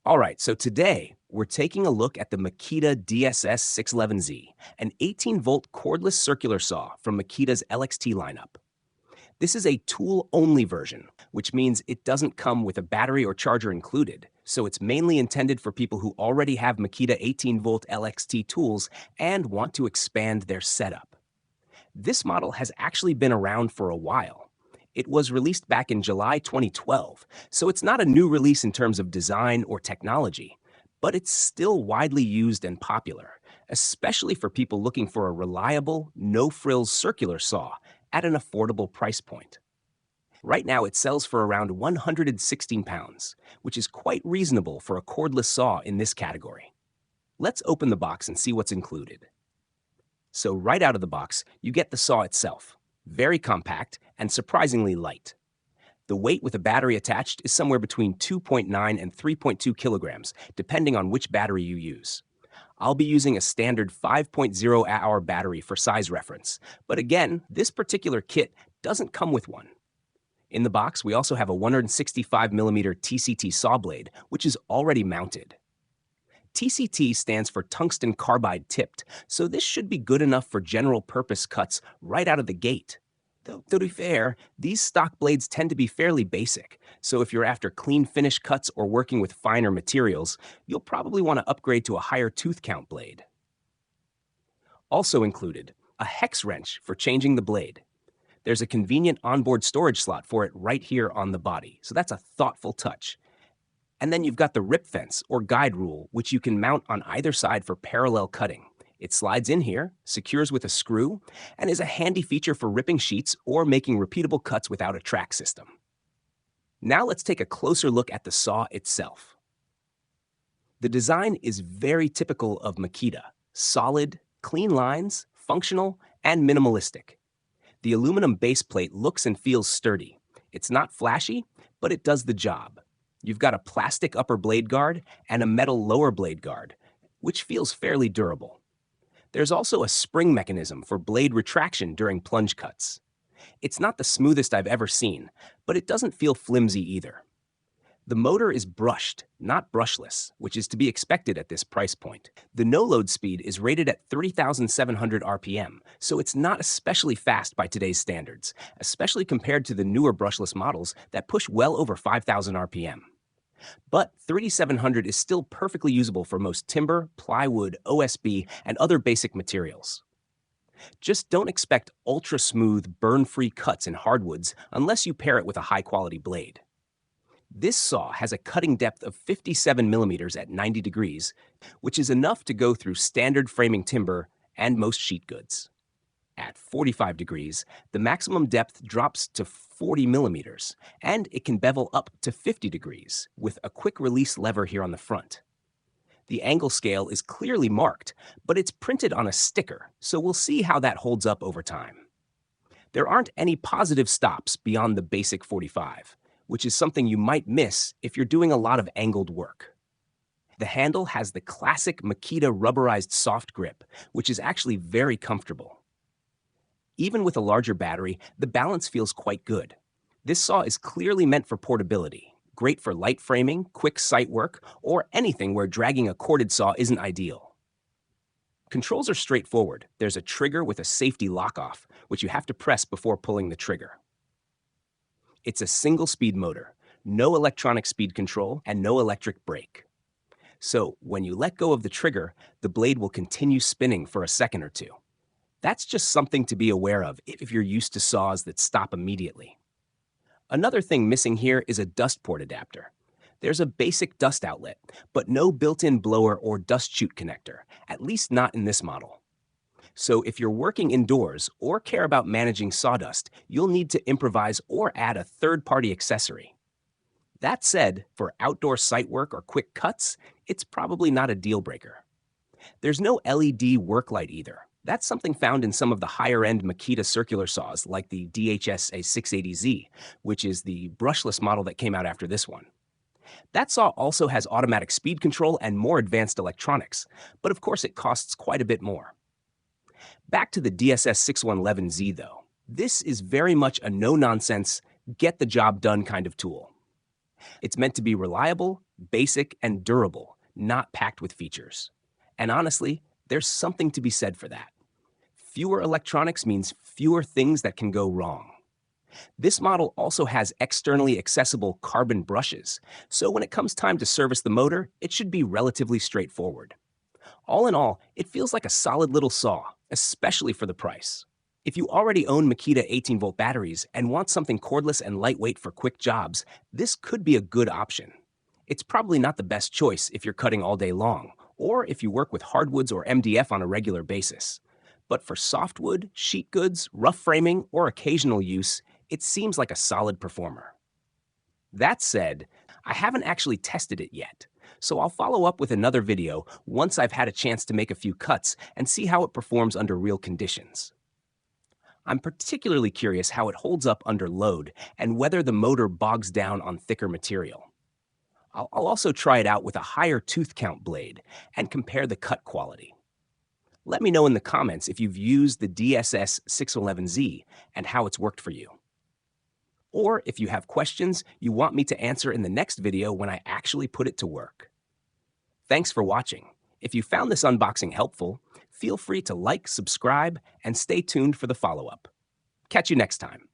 All right, so today we're taking a look at the Makita DSS611Z, an 18-volt cordless circular saw from Makita's LXT lineup. This is a tool-only version, which means it doesn't come with a battery or charger included, so it's mainly intended for people who already have Makita 18-volt LXT tools and want to expand their setup. This model has actually been around for a while. It was released back in July 2012, so it's not a new release in terms of design or technology, but it's still widely used and popular, especially for people looking for a reliable, no-frills circular saw at an affordable price point. Right now, it sells for around £116, which is quite reasonable for a cordless saw in this category. Let's open the box and see what's included. So right out of the box, you get the saw itself, very compact and surprisingly light. The weight with a battery attached is somewhere between 2.9 and 3.2 kilograms, depending on which battery you use. I'll be using a standard 5.0 Ah battery for size reference, but again, this particular kit doesn't come with one. In the box, we also have a 165mm TCT saw blade, which is already mounted. TCT stands for tungsten carbide tipped, so this should be good enough for general purpose cuts right out of the gate. Though, to be fair, these stock blades tend to be fairly basic, so if you're after clean finish cuts or working with finer materials, you'll probably want to upgrade to a higher tooth count blade. Also included, a hex wrench for changing the blade. There's a convenient onboard storage slot for it right here on the body, so that's a thoughtful touch. And then you've got the rip fence or guide rule, which you can mount on either side for parallel cutting. It slides in here, secures with a screw, and is a handy feature for ripping sheets or making repeatable cuts without a track system. Now let's take a closer look at the saw itself. The design is very typical of Makita: solid, clean lines, functional, and minimalistic. The aluminum base plate looks and feels sturdy. It's not flashy, but it does the job. You've got a plastic upper blade guard and a metal lower blade guard, which feels fairly durable. There's also a spring mechanism for blade retraction during plunge cuts. It's not the smoothest I've ever seen, but it doesn't feel flimsy either. The motor is brushed, not brushless, which is to be expected at this price point. The no-load speed is rated at 30,700 RPM, so it's not especially fast by today's standards, especially compared to the newer brushless models that push well over 5,000 RPM. But 3,700 is still perfectly usable for most timber, plywood, OSB, and other basic materials. Just don't expect ultra-smooth, burn-free cuts in hardwoods unless you pair it with a high-quality blade. This saw has a cutting depth of 57 millimeters at 90 degrees, which is enough to go through standard framing timber and most sheet goods. At 45 degrees, the maximum depth drops to 40 millimeters, and it can bevel up to 50 degrees with a quick release lever here on the front. The angle scale is clearly marked, but it's printed on a sticker, so we'll see how that holds up over time. There aren't any positive stops beyond the basic 45, which is something you might miss if you're doing a lot of angled work. The handle has the classic Makita rubberized soft grip, which is actually very comfortable. Even with a larger battery, the balance feels quite good. This saw is clearly meant for portability, great for light framing, quick sight work, or anything where dragging a corded saw isn't ideal. Controls are straightforward. There's a trigger with a safety lock-off, which you have to press before pulling the trigger. It's a single-speed motor, no electronic speed control, and no electric brake. So when you let go of the trigger, the blade will continue spinning for a second or two. That's just something to be aware of if you're used to saws that stop immediately. Another thing missing here is a dust port adapter. There's a basic dust outlet, but no built-in blower or dust chute connector, at least not in this model. So if you're working indoors or care about managing sawdust, you'll need to improvise or add a third-party accessory. That said, for outdoor site work or quick cuts, it's probably not a deal breaker. There's no LED work light either. That's something found in some of the higher-end Makita circular saws like the DSS611Z, which is the brushless model that came out after this one. That saw also has automatic speed control and more advanced electronics, but of course it costs quite a bit more. Back to the DSS611Z though. This is very much a no-nonsense, get-the-job-done kind of tool. It's meant to be reliable, basic and durable, not packed with features. And honestly, there's something to be said for that. Fewer electronics means fewer things that can go wrong. This model also has externally accessible carbon brushes, so when it comes time to service the motor, it should be relatively straightforward. All in all, it feels like a solid little saw, especially for the price. If you already own Makita 18-volt batteries and want something cordless and lightweight for quick jobs, this could be a good option. It's probably not the best choice if you're cutting all day long, or if you work with hardwoods or MDF on a regular basis. But for softwood, sheet goods, rough framing, or occasional use, it seems like a solid performer. That said, I haven't actually tested it yet, so I'll follow up with another video once I've had a chance to make a few cuts and see how it performs under real conditions. I'm particularly curious how it holds up under load and whether the motor bogs down on thicker material. I'll also try it out with a higher tooth count blade and compare the cut quality. Let me know in the comments if you've used the DSS611Z and how it's worked for you. Or if you have questions you want me to answer in the next video when I actually put it to work. Thanks for watching. If you found this unboxing helpful, feel free to like, subscribe, and stay tuned for the follow-up. Catch you next time.